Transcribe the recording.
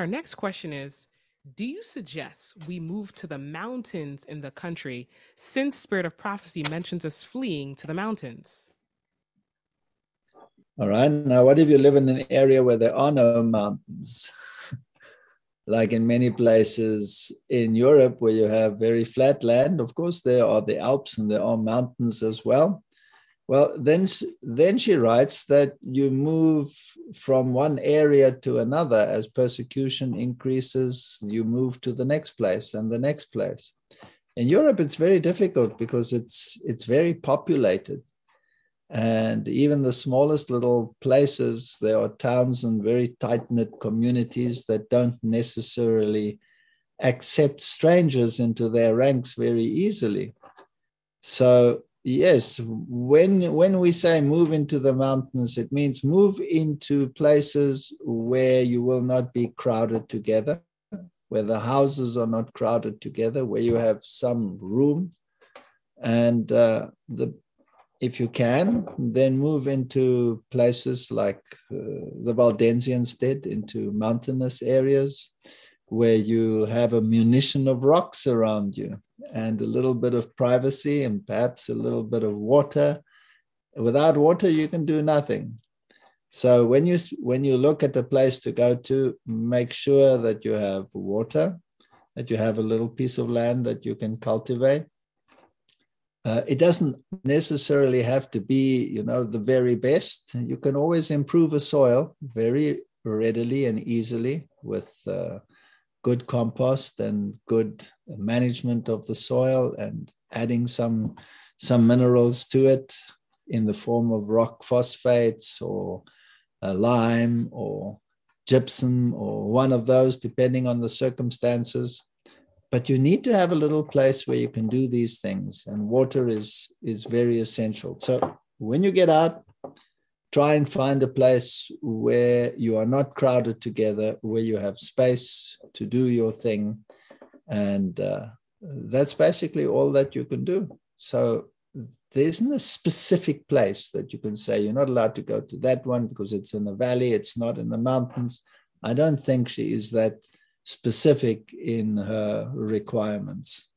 our next question is, do you suggest we move to the mountains in the country since Spirit of Prophecy mentions us fleeing to the mountains? All right. Now, what if you live in an area where there are no mountains? Like in many places in Europe where you have very flat land, of course, there are the Alps and there are mountains as well. Well, then she writes that you move from one area to another as persecution increases, you move to the next place and the next place. In Europe, it's very difficult because it's very populated. And even the smallest little places, there are towns and very tight-knit communities that don't necessarily accept strangers into their ranks very easily. So yes, when we say move into the mountains, it means move into places where you will not be crowded together, where the houses are not crowded together, where you have some room. And if you can, then move into places like the Waldensians did, into mountainous areas where you have a munition of rocks around you and a little bit of privacy and perhaps a little bit of water. Without water, you can do nothing. So when you look at the place to go to, make sure that you have water, that you have a little piece of land that you can cultivate. It doesn't necessarily have to be, the very best. You can always improve a soil very readily and easily with good compost and good management of the soil and adding some minerals to it in the form of rock phosphates or lime or gypsum or one of those, depending on the circumstances. But you need to have a little place where you can do these things, and water is very essential. So when you get out, try and find a place where you are not crowded together, where you have space to do your thing. And that's basically all that you can do. So there isn't a specific place that you can say you're not allowed to go to that one because it's in the valley, it's not in the mountains. I don't think she is that specific in her requirements.